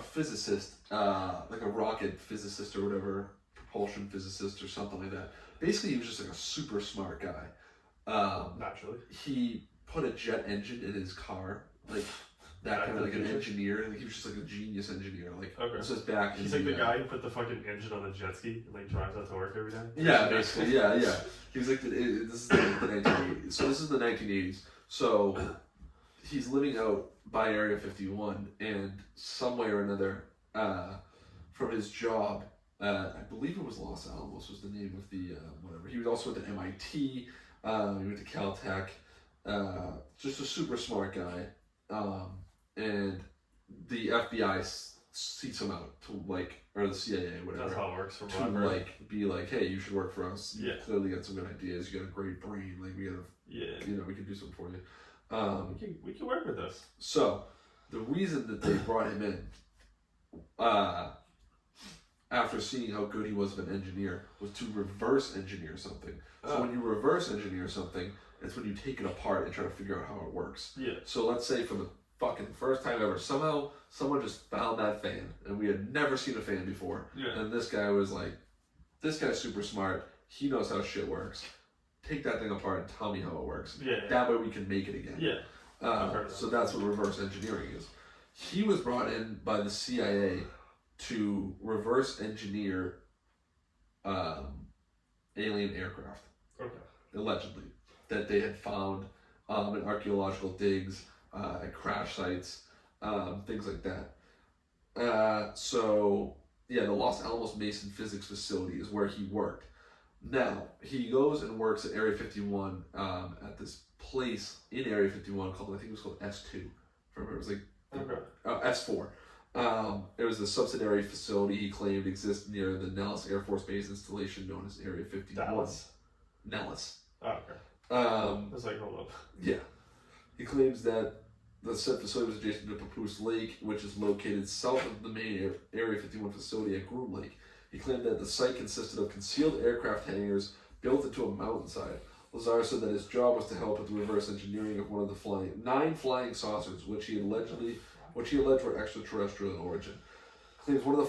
physicist, like a rocket physicist or whatever, propulsion physicist or something like that. Basically, he was just like a super smart guy. Naturally. He put a jet engine in his car, like that kind of like an engineer. Like he was just like a genius engineer. Like this is back. He's like the guy who put the fucking engine on a jet ski and like drives out to work every day. Yeah, basically. Yeah. He was like this is the 1980s. So this is the 1980s. So he's living out by Area 51, and some way or another, from his job, I believe it was Los Alamos was the name of the whatever. He was also at the MIT. He went to Caltech. Just a super smart guy. And the FBI seeks him out to like, or the CIA, whatever. That's how it works for to like be like, hey, you should work for us. Yeah. You clearly got some good ideas. You got a great brain. Like we gotta, we can do something for you. We can work with this. So the reason that they brought him in, after seeing how good he was of an engineer, was to reverse engineer something. So when you reverse engineer something, it's when you take it apart and try to figure out how it works. Yeah. So let's say for the fucking first time ever, somehow someone just found that fan, and we had never seen a fan before. Yeah. And this guy was like, this guy's super smart. He knows how shit works. Take that thing apart and tell me how it works. Yeah. That way we can make it again. Yeah. So that's what reverse engineering is. He was brought in by the CIA to reverse engineer alien aircraft. Okay. Allegedly. That they had found in archaeological digs, at crash sites, things like that. So, the Los Alamos Mason Physics Facility is where he worked. Now, he goes and works at Area 51 at this place in Area 51 called, I think it was called S2. Remember, it was like S4. It was a subsidiary facility he claimed exists near the Nellis Air Force Base installation known as Area 51. Dallas? Nellis. Oh, okay. It's like, hold up. Yeah. He claims that the said facility was adjacent to Papoose Lake, which is located south of the main Area 51 facility at Groom Lake. He claimed that the site consisted of concealed aircraft hangars built into a mountainside. Lazar said that his job was to help with the reverse engineering of one of the 9 flying saucers, which he alleged were extraterrestrial in origin. Claims one of the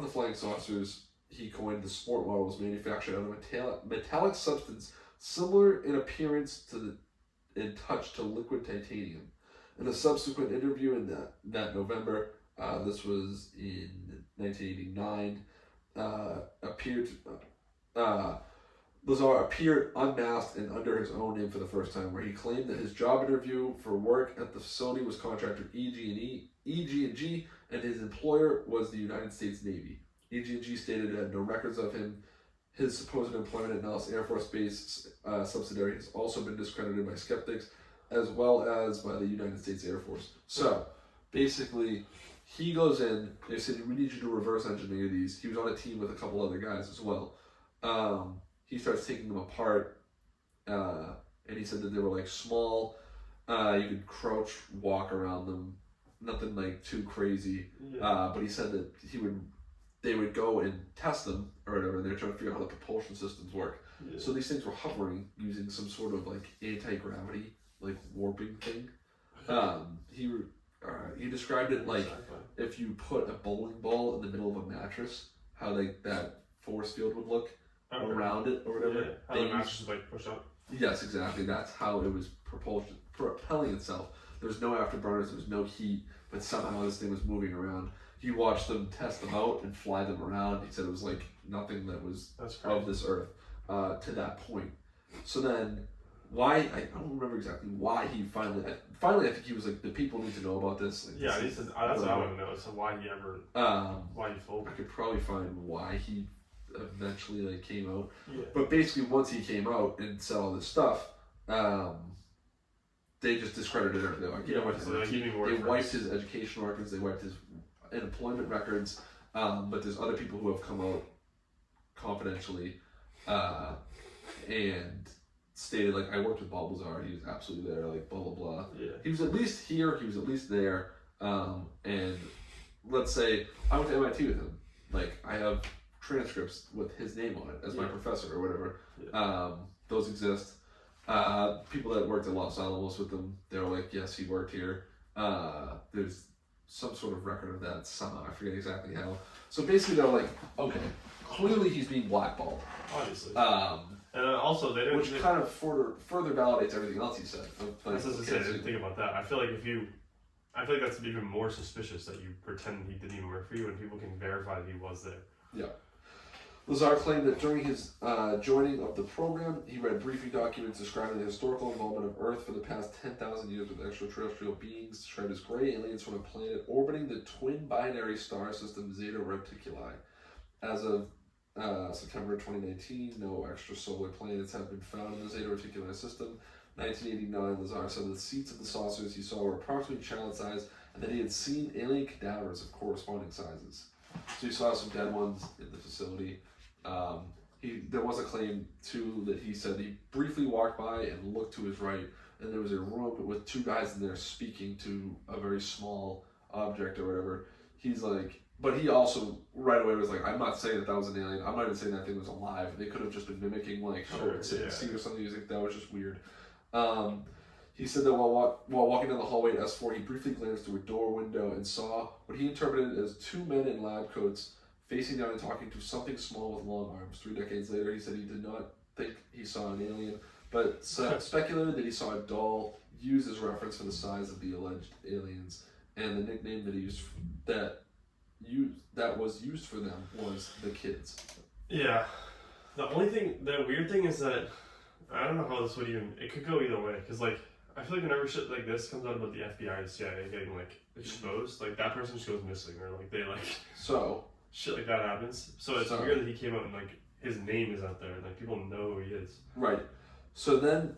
flying saucers he coined the sport model was manufactured out of metallic substance similar in appearance and touch to liquid titanium. In a subsequent interview in that November, this was in 1989, Lazar appeared unmasked and under his own name for the first time, where he claimed that his job interview for work at the facility was contractor EG&G, and his employer was the United States Navy. EG&G stated it had no records of him. His supposed employment at Nellis Air Force Base subsidiary has also been discredited by skeptics, as well as by the United States Air Force. So, basically, he goes in, they said, we need you to reverse engineer these. He was on a team with a couple other guys as well. He starts taking them apart, and he said that they were like small, you could crouch, walk around them, nothing like too crazy, but he said that they would go and test them or whatever, and they were trying to figure out how the propulsion systems work. Yeah. So these things were hovering using some sort of like anti-gravity, like warping thing. He described it like if you put a bowling ball in the middle of a mattress, how that force field would look around it or whatever. Yeah. How the mattress is like pushed up. Yes, exactly. That's how it was propelling itself. There was no afterburners, there was no heat, but somehow this thing was moving around. He watched them test them out and fly them around. He said it was like nothing that was of this earth to that point. So then, why, I don't remember exactly why he finally I think he was like, the people need to know about this. Like, yeah, that's what I want to know. So why he ever, why he folded. I could probably find why he eventually like came out. Yeah. But basically, once he came out and said all this stuff, they just discredited everything. Like, you know what? They wiped his education records. They wiped his employment records. But there's other people who have come out confidentially and stated like, I worked with Bob Lazar. He was absolutely there. Like blah blah blah. Yeah. He was at least here. He was at least there. And let's say I went to MIT with him. Like I have transcripts with his name on it as my professor or whatever. Yeah. Those exist. People that worked at Los Alamos with him, they were like, yes, he worked here. There's some sort of record of that somehow. I forget exactly how. So basically, they're like, okay, clearly he's being blackballed. Obviously. And also, they didn't. Which kind of further validates everything else he said. I didn't think about that. I feel like that's even more suspicious that you pretend he didn't even work for you, and people can verify that he was there. Yeah. Lazar claimed that during his joining of the program, he read briefing documents describing the historical involvement of Earth for the past 10,000 years with extraterrestrial beings described as gray aliens from a planet orbiting the twin binary star system Zeta Reticuli. As of September 2019, no extrasolar planets have been found in the Zeta Reticuli system. 1989, Lazar said the seats of the saucers he saw were approximately child-sized, and that he had seen alien cadavers of corresponding sizes. So he saw some dead ones in the facility. There was a claim too that he said he briefly walked by and looked to his right, and there was a room with two guys in there speaking to a very small object or whatever. He's like, but he also right away was like, I'm not saying that was an alien. I'm not even saying that thing was alive. They could have just been mimicking like seeing or something. He was like, that was just weird. He said that while walking down the hallway at S4, he briefly glanced through a door window and saw what he interpreted as two men in lab coats facing down and talking to something small with long arms. 3 decades later, he said he did not think he saw an alien, but speculated that he saw a doll used as reference for the size of the alleged aliens, and the nickname that he used that was used for them was the Kids. Yeah. The weird thing is that I don't know how this would even. It could go either way, because like I feel like whenever shit like this comes out about the FBI and CIA getting like exposed, like that person just goes missing, or like they like shit like that happens. So it's weird that he came out and like his name is out there, and like people know who he is. Right. So then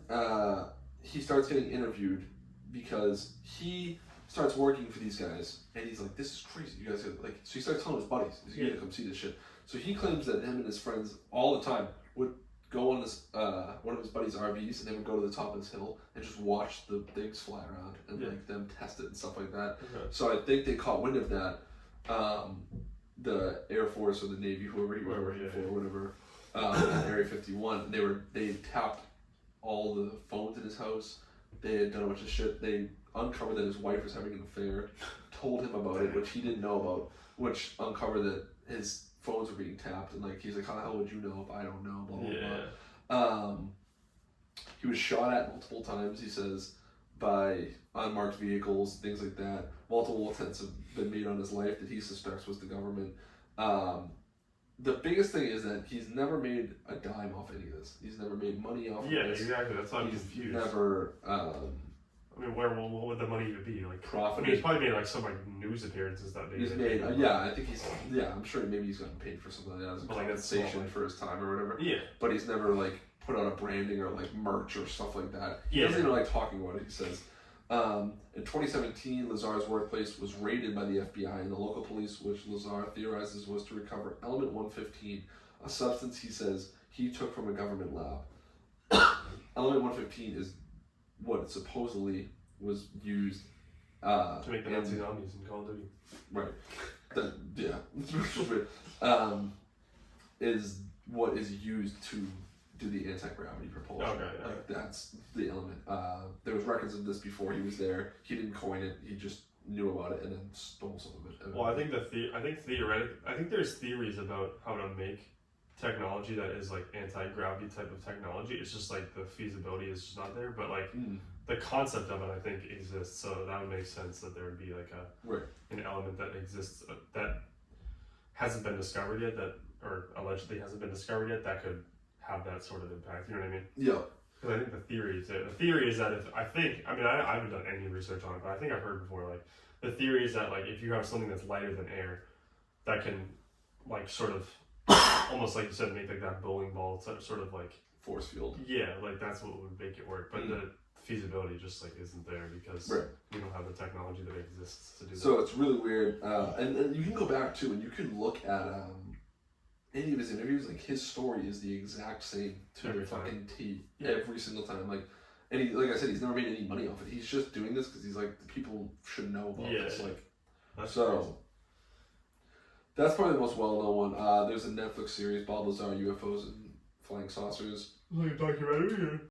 he starts getting interviewed because he starts working for these guys, and he's like, "This is crazy, you guys." Like, so he starts telling his buddies, "He's gonna come see this shit." So he claims that him and his friends all the time would go on this one of his buddies' RVs, and they would go to the top of this hill and just watch the things fly around and like them test it and stuff like that. Okay. So I think they caught wind of that, the Air Force or the Navy, whoever he was working for, whatever, Area 51. They tapped all the phones in his house. They had done a bunch of shit. They uncovered that his wife was having an affair, told him about it, which he didn't know about, which uncovered that his phones were being tapped, and like he's like, how the hell would you know if I don't know? Blah blah blah. He was shot at multiple times, he says, by unmarked vehicles, things like that. Multiple attempts have been made on his life that he suspects was the government. The biggest thing is that he's never made a dime off any of this. He's never made money off of this. Yeah, exactly. That's why I'm confused. Never. I mean, what would the money even be? Like, profit. I mean, he's probably made like some like news appearances that day. He's made, I think he's, I'm sure maybe he's gotten paid for something like that as a compensation for his time or whatever. Yeah. But he's never like put out a branding or like merch or stuff like that. He Yeah. doesn't even like talking about it, he says. In 2017, Lazar's workplace was raided by the FBI and the local police, which Lazar theorizes was to recover element 115, a substance he says he took from a government lab. Element 115 is what supposedly was used to make the Nazi zombies in Call of Duty. Right. Is what is used to do the anti-gravity propulsion. Okay, yeah. Like that's the element. There was records of this before he was there. He didn't coin it. He just knew about it and then stole some of it. Well, I think there's theories about how to make technology that is like anti-gravity type of technology. It's just like the feasibility is just not there, but like the concept of it I think exists, so that would make sense that there would be like an element that exists that hasn't been discovered yet, that or allegedly hasn't been discovered yet, that could have that sort of impact. You know what I mean? Yeah. Because I think the theory is that I haven't done any research on it, but I think I've heard before, like the theory is that like if you have something that's lighter than air, that can like sort of almost like you said, make like that bowling ball sort of like force field. Yeah, like that's what would make it work. But the feasibility just like isn't there because we don't have the technology that exists to do that. So it's really weird. And you can go back to and you can look at any of his interviews. Like his story is the exact same to the fucking T every single time. Like, and he, like I said, he's never made any money off it. He's just doing this because he's like the people should know about this. Like, that's so. Crazy. That's probably the most well-known one. There's a Netflix series, Bob Lazar UFOs and Flying Saucers. Like a documentary?